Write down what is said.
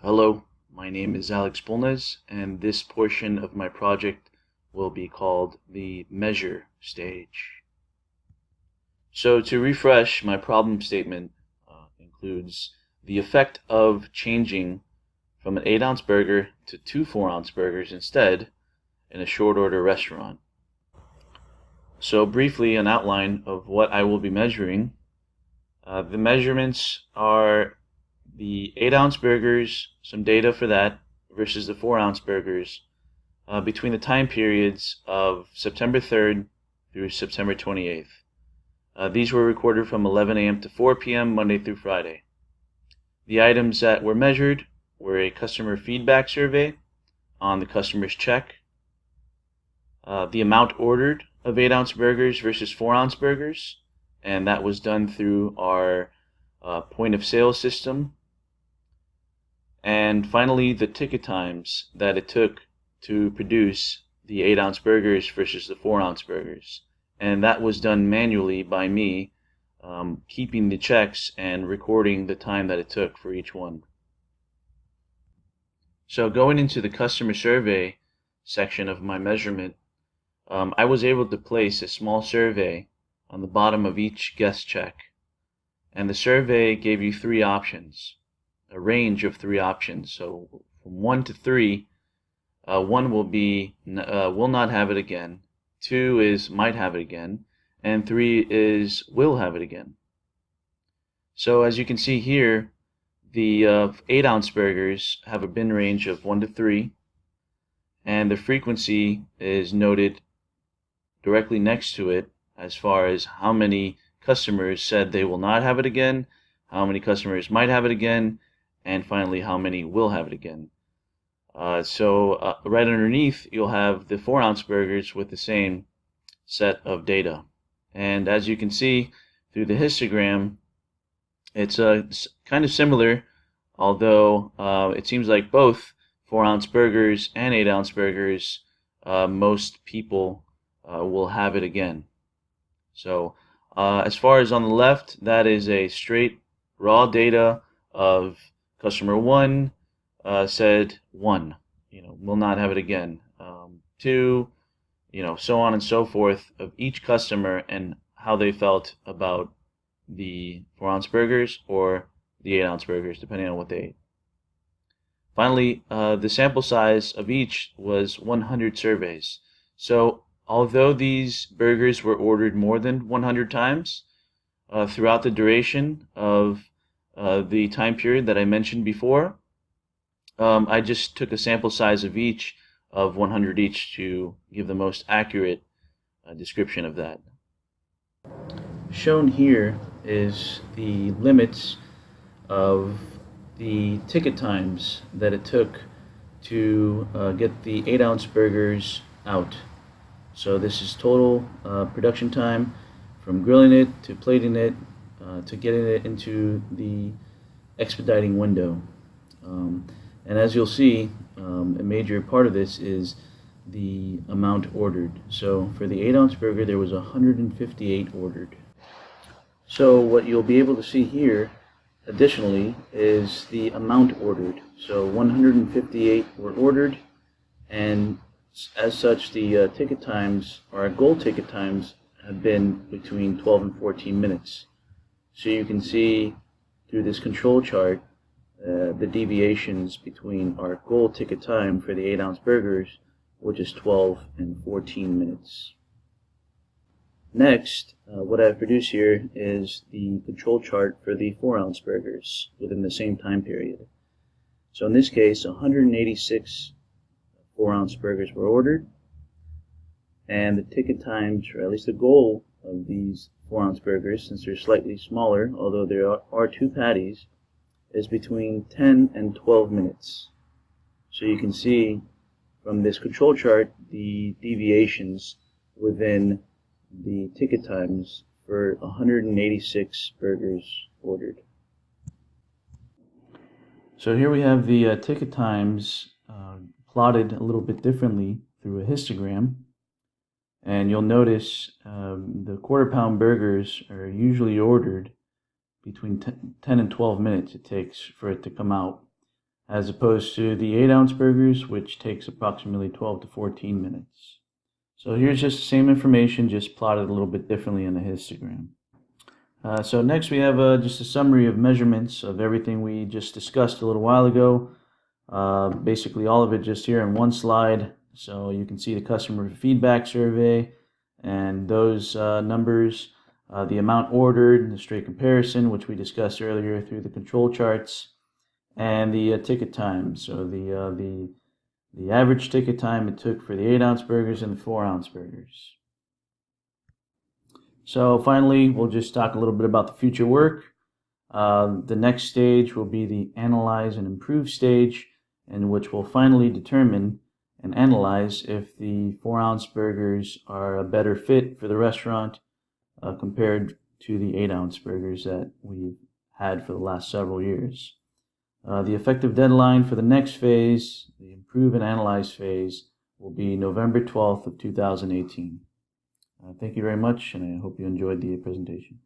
Hello, my name is Alex Bulnes, and this portion of my project will be called the measure stage. So to refresh, my problem statement includes the effect of changing from an 8-ounce burger to two 4-ounce burgers instead in a short order restaurant. So briefly, an outline of what I will be measuring. The measurements are the 8-ounce burgers, some data for that, versus the 4-ounce burgers between the time periods of September 3rd through September 28th. These were recorded from 11 a.m. to 4 p.m. Monday through Friday. The items that were measured were a customer feedback survey on the customer's check, the amount ordered of 8-ounce burgers versus 4-ounce burgers, and that was done through our point of sale system. And finally, the ticket times that it took to produce the 8-ounce burgers versus the 4-ounce burgers. And that was done manually by me, keeping the checks and recording the time that it took for each one. So going into the customer survey section of my measurement, I was able to place a small survey on the bottom of each guest check. And the survey gave you three options, a range of three options. So from 1 to 3, 1 will be will not have it again, 2 is might have it again, and 3 is will have it again. So as you can see here, the 8-ounce burgers have a bin range of 1 to 3, and the frequency is noted directly next to it as far as how many customers said they will not have it again, how many customers might have it again, and finally how many will have it again. So right underneath you'll have the 4-ounce burgers with the same set of data. And as you can see through the histogram, it's kind of similar, although it seems like both 4-ounce burgers and 8-ounce burgers, most people will have it again. So as far as on the left, that is a straight raw data of customer 1 said 1, will not have it again. 2, so on and so forth of each customer and how they felt about the 4-ounce burgers or the 8-ounce burgers, depending on what they ate. Finally, the sample size of each was 100 surveys. So although these burgers were ordered more than 100 times throughout the duration of the time period that I mentioned before, I just took a sample size of each of 100 each to give the most accurate description of that. Shown here is the limits of the ticket times that it took to get the 8-ounce burgers out. So this is total production time from grilling it to plating it to getting it into the expediting window. And as you'll see, a major part of this is the amount ordered. So for the 8-ounce burger, there was 158 ordered. So what you'll be able to see here, additionally, is the amount ordered. So 158 were ordered, and as such, the ticket times, our goal ticket times, have been between 12 and 14 minutes. So you can see through this control chart the deviations between our goal ticket time for the 8-ounce burgers, which is 12 and 14 minutes. Next, what I've produced here is the control chart for the 4-ounce burgers within the same time period. So in this case, 186 4-ounce burgers were ordered, and the ticket times, or at least the goal of these 4-ounce burgers, since they're slightly smaller, although there are 2 patties, is between 10 and 12 minutes. So you can see from this control chart the deviations within the ticket times for 186 burgers ordered. So here we have the ticket times plotted a little bit differently through a histogram. And you'll notice the quarter-pound burgers are usually ordered between 10 and 12 minutes it takes for it to come out. as opposed to the 8-ounce burgers, which takes approximately 12 to 14 minutes. So here's just the same information, just plotted a little bit differently in the histogram. So next we have just a summary of measurements of everything we just discussed a little while ago. Basically all of it just here in one slide. So you can see the customer feedback survey and those numbers, the amount ordered, the straight comparison, which we discussed earlier through the control charts, and the ticket time. So the average ticket time it took for the 8-ounce burgers and the 4-ounce burgers. So finally, we'll just talk a little bit about the future work. The next stage will be the analyze and improve stage, in which we'll finally determine and analyze if the 4-ounce burgers are a better fit for the restaurant compared to the 8-ounce burgers that we've had for the last several years. The effective deadline for the next phase, the improve and analyze phase, will be November 12th of 2018. Thank you very much, and I hope you enjoyed the presentation.